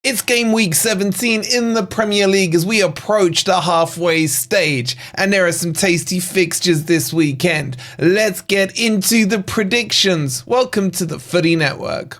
It's game week 17 in the Premier League as we approach the halfway stage, and there are some tasty fixtures this weekend. Let's get into the predictions. Welcome to the Footy Network.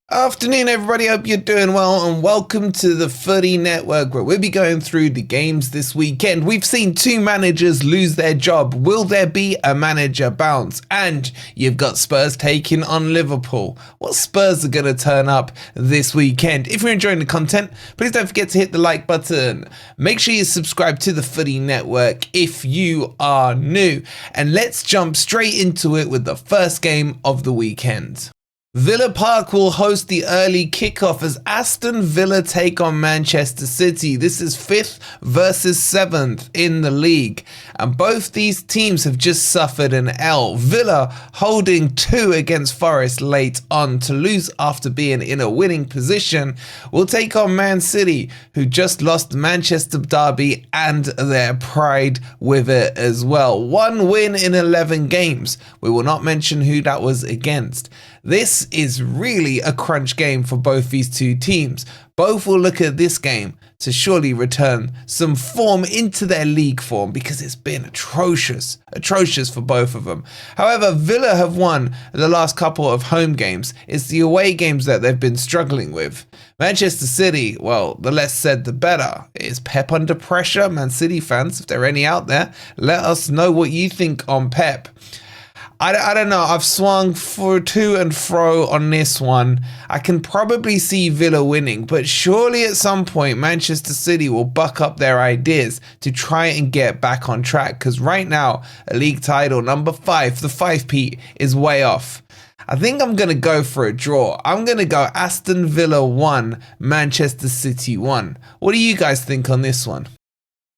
Afternoon everybody, hope you're doing well and welcome to the Footy Network, where we'll be going through the games this weekend. We've seen two managers lose their job. Will there be a manager bounce? And you've got Spurs taking on Liverpool. What Spurs are going to turn up this weekend? If you're enjoying the content, please don't forget to hit the like button. Make sure you subscribe to the Footy Network if you are new. And let's jump straight into it with the first game of the weekend. Villa Park will host the early kickoff as Aston Villa take on Manchester City. This is 5th versus 7th in the league, and both these teams have just suffered an L. Villa holding 2 against Forest late on to lose after being in a winning position will take on Man City, who just lost the Manchester derby and their pride with it as well. 1 win in 11 games. We will not mention who that was against. This is really a crunch game for both these two teams. Both will look at this game to surely return some form into their league form because it's been atrocious for both of them. However, Villa have won the last couple of home games. It's the away games that they've been struggling with. Manchester City, well, the less said the better. Is Pep under pressure? Man City fans, if there are any out there, let us know what you think on Pep. I don't know. I've swung for to and fro on this one. I can probably see Villa winning, but surely at some point Manchester City will buck up their ideas to try and get back on track, because right now a league title, number 5, the 5p, is way off. I think I'm going to go for a draw. I'm going to go Aston Villa 1, Manchester City 1. What do you guys think on this one?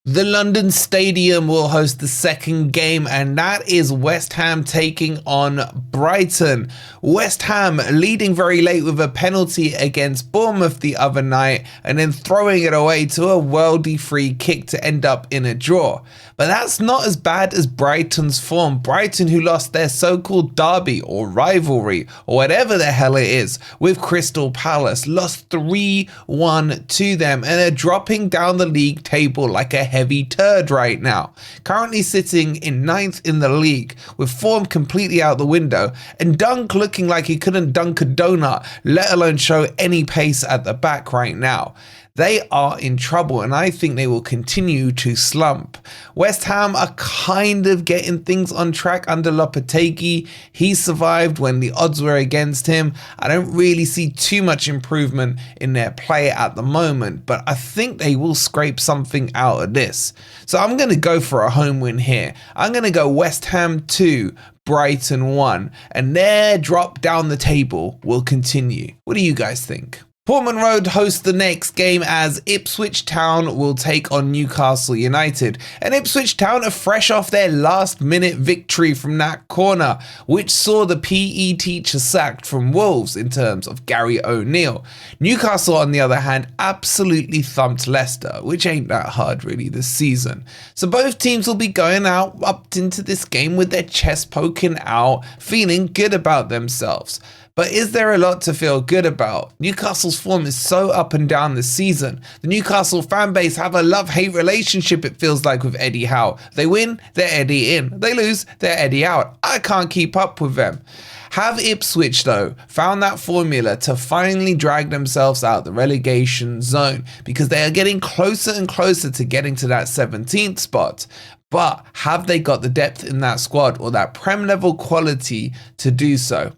The London Stadium will host the second game, and that is West Ham taking on Brighton. West Ham leading very late with a penalty against Bournemouth the other night, and then throwing it away to a worldy free kick to end up in a draw. But that's not as bad as Brighton's form. Brighton, who lost their so-called derby or rivalry or whatever the hell it is with Crystal Palace, lost 3-1 to them and are dropping down the league table like a heavy turd right now. Currently sitting in 9th in the league with form completely out the window, and Dunk looking like he couldn't dunk a donut, let alone show any pace at the back right now. They are in trouble, and I think they will continue to slump. West Ham are kind of getting things on track under Lopetegui. He survived when the odds were against him. I don't really see too much improvement in their play at the moment, but I think they will scrape something out of this. So I'm going to go for a home win here. I'm going to go West Ham 2, Brighton 1, and their drop down the table will continue. What do you guys think? Portman Road hosts the next game as Ipswich Town will take on Newcastle United. And Ipswich Town are fresh off their last-minute victory from that corner, which saw the PE teacher sacked from Wolves in terms of Gary O'Neill. Newcastle, on the other hand, absolutely thumped Leicester, which ain't that hard really this season. So both teams will be going out up into this game with their chest poking out, feeling good about themselves. But is there a lot to feel good about? Newcastle's form is so up and down this season. The Newcastle fan base have a love-hate relationship, it feels like, with Eddie Howe. They win, they're Eddie in. They lose, they're Eddie out. I can't keep up with them. Have Ipswich, though, found that formula to finally drag themselves out the relegation zone, because they are getting closer and closer to getting to that 17th spot. But have they got the depth in that squad or that Prem level quality to do so?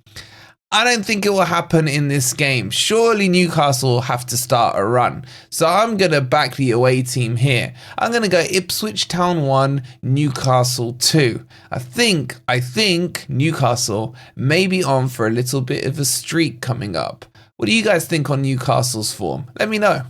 I don't think it will happen in this game. Surely Newcastle will have to start a run. So I'm going to back the away team here. I'm going to go Ipswich Town 1, Newcastle 2. I think Newcastle may be on for a little bit of a streak coming up. What do you guys think on Newcastle's form? Let me know.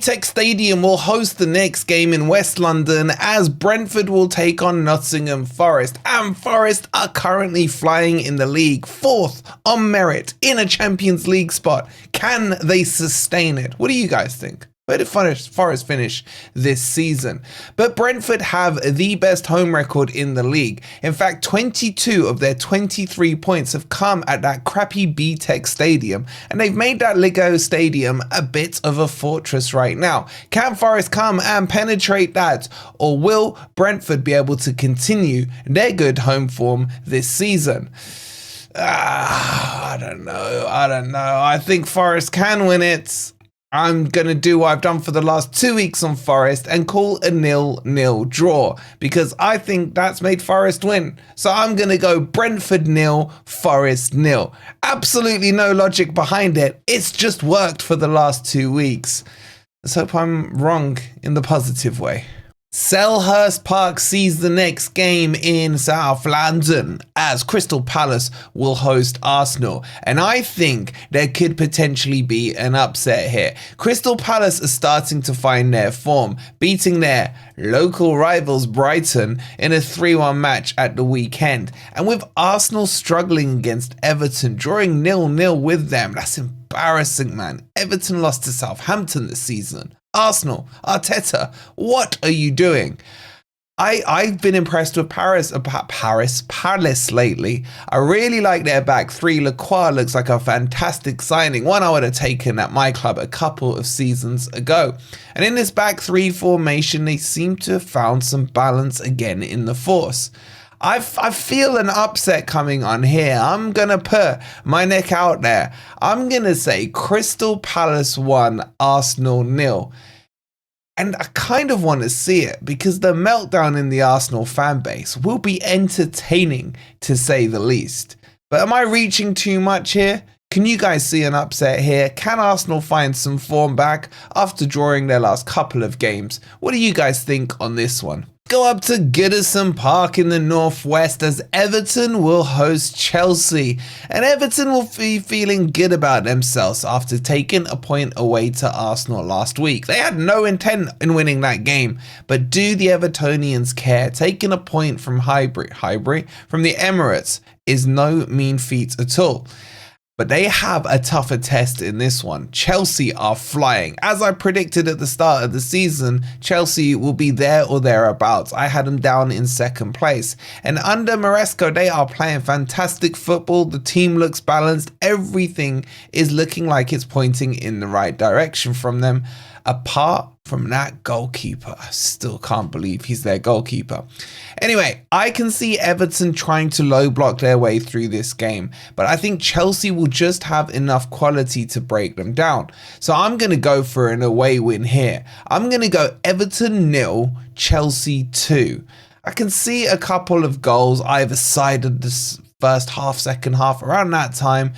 Tech Stadium will host the next game in West London as Brentford will take on Nottingham Forest, and Forest are currently flying in the league, 4th on merit in a Champions League spot. Can they sustain it? What do you guys think? Where did Forest finish this season? But Brentford have the best home record in the league. In fact, 22 of their 23 points have come at that crappy B-Tech stadium, and they've made that Lego stadium a bit of a fortress right now. Can Forest come and penetrate that, or will Brentford be able to continue their good home form this season? I don't know. I think Forest can win it. I'm going to do what I've done for the last 2 weeks on Forest and call a 0-0 draw, because I think that's made Forest win. So I'm going to go Brentford 0, Forest 0. Absolutely no logic behind it. It's just worked for the last 2 weeks. Let's hope I'm wrong in the positive way. Selhurst Park sees the next game in South London as Crystal Palace will host Arsenal, and I think there could potentially be an upset here. Crystal Palace are starting to find their form, beating their local rivals Brighton in a 3-1 match at the weekend, and with Arsenal struggling against Everton, drawing 0-0 with them. That's embarrassing, man. Everton lost to Southampton this season. Arsenal, Arteta, what are you doing? I've been impressed with Palace lately. I really like their back three. Lacroix looks like a fantastic signing, one I would have taken at my club a couple of seasons ago. And in this back three formation, they seem to have found some balance again in the force. I feel an upset coming on here. I'm going to put my neck out there. I'm going to say Crystal Palace 1, Arsenal 0. And I kind of want to see it because the meltdown in the Arsenal fan base will be entertaining, to say the least. But am I reaching too much here? Can you guys see an upset here? Can Arsenal find some form back after drawing their last couple of games? What do you guys think on this one? Go up to Goodison Park in the northwest as Everton will host Chelsea, and Everton will be feeling good about themselves after taking a point away to Arsenal last week. They had no intent in winning that game, but do the Evertonians care? Taking a point from Highbury from the Emirates is no mean feat at all. But they have a tougher test in this one. Chelsea are flying. As I predicted at the start of the season, Chelsea will be there or thereabouts. I had them down in second place. And under Maresco, they are playing fantastic football. The team looks balanced. Everything is looking like it's pointing in the right direction from them. Apart from that goalkeeper. I still can't believe he's their goalkeeper. Anyway, I can see Everton trying to low block their way through this game, but I think Chelsea will just have enough quality to break them down. So I'm going to go for an away win here. I'm going to go Everton 0, Chelsea 2. I can see a couple of goals either side of this first half, second half, around that time,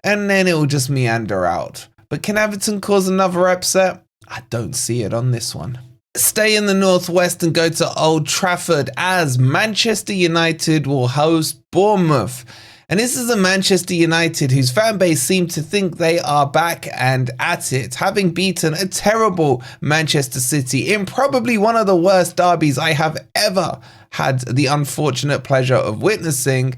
and then it will just meander out. But can Everton cause another upset? I don't see it on this one. Stay in the northwest and go to Old Trafford as Manchester United will host Bournemouth. And this is a Manchester United whose fan base seem to think they are back and at it, having beaten a terrible Manchester City in probably one of the worst derbies I have ever had the unfortunate pleasure of witnessing.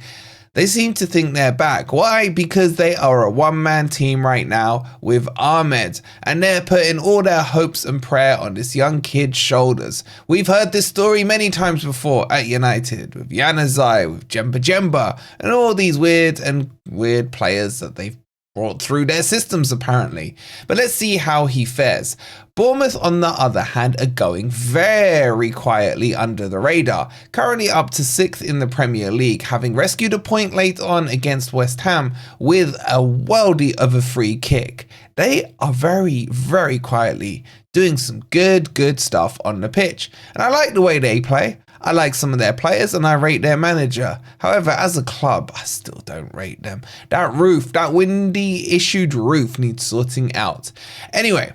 They seem to think they're back. Why? Because they are a one-man team right now with Ahmed, and they're putting all their hopes and prayer on this young kid's shoulders. We've heard this story many times before at United, with Januzaj, with Jemba, and all these weird players that they've brought through their systems apparently. But let's see how he fares. Bournemouth, on the other hand, are going very quietly under the radar, currently up to 6th in the Premier League, having rescued a point late on against West Ham with a worldie of a free kick. They are very, very quietly doing some good stuff on the pitch, and I like the way they play. I like some of their players and I rate their manager. However, as a club, I still don't rate them. That roof, that windy issued roof needs sorting out. Anyway,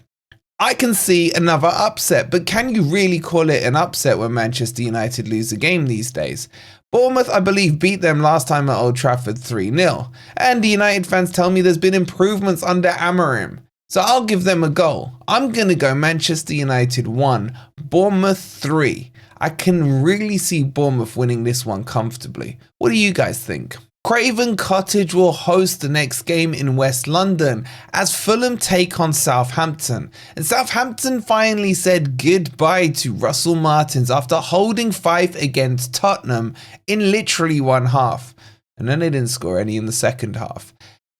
I can see another upset, but can you really call it an upset when Manchester United lose a game these days? Bournemouth, I believe, beat them last time at Old Trafford 3-0. And the United fans tell me there's been improvements under Amorim. So I'll give them a goal. I'm going to go Manchester United 1, Bournemouth 3. I can really see Bournemouth winning this one comfortably. What do you guys think? Craven Cottage will host the next game in West London as Fulham take on Southampton. And Southampton finally said goodbye to Russell Martins after holding 5 against Tottenham in literally one half. And then they didn't score any in the second half.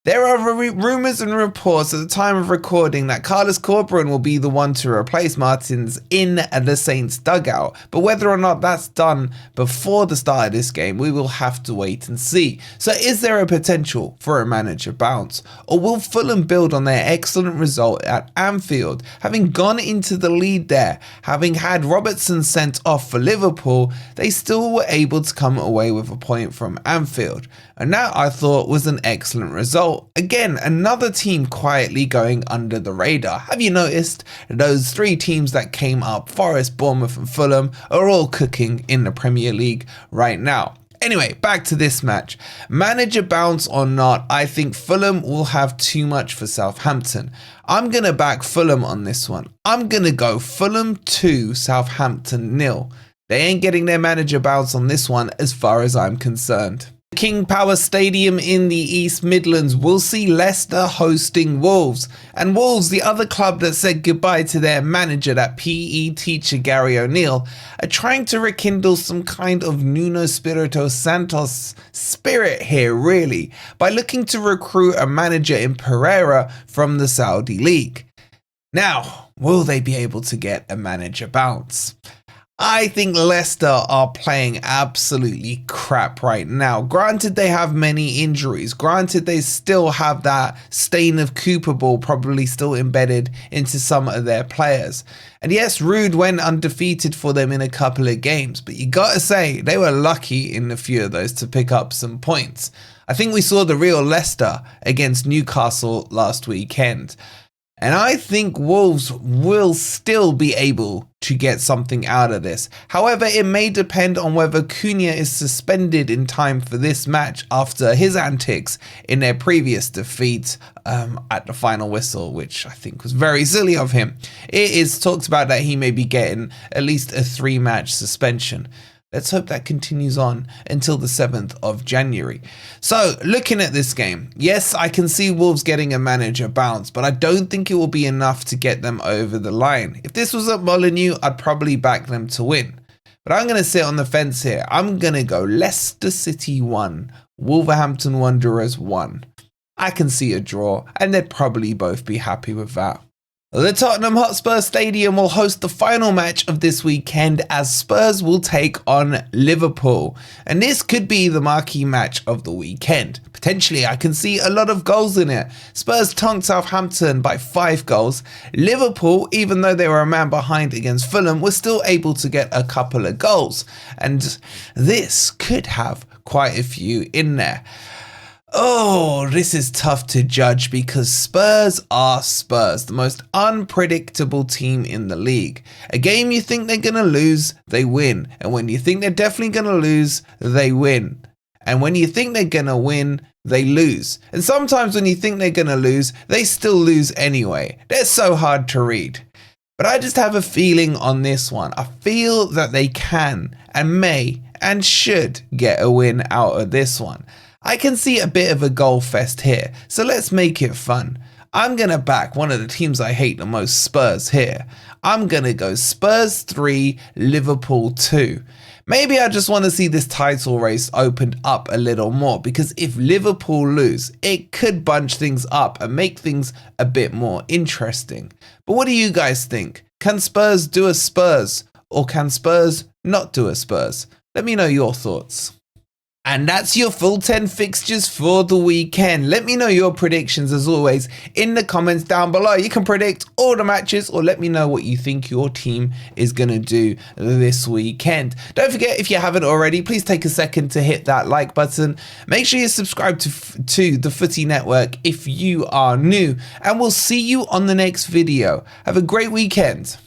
There are rumours and reports at the time of recording that Carlos Corberan will be the one to replace Martins in the Saints dugout, but whether or not that's done before the start of this game, we will have to wait and see. So is there a potential for a manager bounce? Or will Fulham build on their excellent result at Anfield? Having gone into the lead there, having had Robertson sent off for Liverpool, they still were able to come away with a point from Anfield. And that I thought was an excellent result. Again, another team quietly going under the radar. Have you noticed those 3 teams that came up, Forest, Bournemouth and Fulham, are all cooking in the Premier League right now? Anyway, back to this match. Manager bounce or not, I think Fulham will have too much for Southampton. I'm going to back Fulham on this one. I'm going to go Fulham 2, Southampton 0. They ain't getting their manager bounce on this one as far as I'm concerned. King Power Stadium in the East Midlands will see Leicester hosting Wolves. And Wolves, the other club that said goodbye to their manager, that PE teacher Gary O'Neill, are trying to rekindle some kind of Nuno Espirito Santos spirit here, really, by looking to recruit a manager in Pereira from the Saudi League. Now, will they be able to get a manager bounce? I think Leicester are playing absolutely crap right now. Granted, they have many injuries. Granted, they still have that stain of Cooper ball probably still embedded into some of their players. And yes, Rude went undefeated for them in a couple of games, but you gotta say, they were lucky in a few of those to pick up some points. I think we saw the real Leicester against Newcastle last weekend. And I think Wolves will still be able to get something out of this. However, it may depend on whether Cunha is suspended in time for this match after his antics in their previous defeat at the final whistle, which I think was very silly of him. It is talked about that he may be getting at least a 3-match suspension. Let's hope that continues on until the 7th of January. So, looking at this game, yes, I can see Wolves getting a manager bounce, but I don't think it will be enough to get them over the line. If this was at Molineux, I'd probably back them to win. But I'm going to sit on the fence here. I'm going to go Leicester City 1, Wolverhampton Wanderers 1. I can see a draw, and they'd probably both be happy with that. The Tottenham Hotspur Stadium will host the final match of this weekend as Spurs will take on Liverpool. And this could be the marquee match of the weekend. Potentially, I can see a lot of goals in it. Spurs tonked Southampton by 5 goals. Liverpool, even though they were a man behind against Fulham, were still able to get a couple of goals. And this could have quite a few in there. Oh, this is tough to judge because Spurs are Spurs, the most unpredictable team in the league. A game you think they're going to lose, they win. And when you think they're definitely going to lose, they win. And when you think they're going to win, they lose. And sometimes when you think they're going to lose, they still lose anyway. They're so hard to read. But I just have a feeling on this one. I feel that they can and may and should get a win out of this one. I can see a bit of a goal fest here, so let's make it fun. I'm going to back one of the teams I hate the most, Spurs, here. I'm going to go Spurs 3, Liverpool 2. Maybe I just want to see this title race opened up a little more, because if Liverpool lose, it could bunch things up and make things a bit more interesting. But what do you guys think? Can Spurs do a Spurs, or can Spurs not do a Spurs? Let me know your thoughts. And that's your full 10 fixtures for the weekend. Let me know your predictions as always in the comments down below. You can predict all the matches or let me know what you think your team is going to do this weekend. Don't forget, if you haven't already, please take a second to hit that like button. Make sure you subscribe to the Footy Network if you are new. And we'll see you on the next video. Have a great weekend.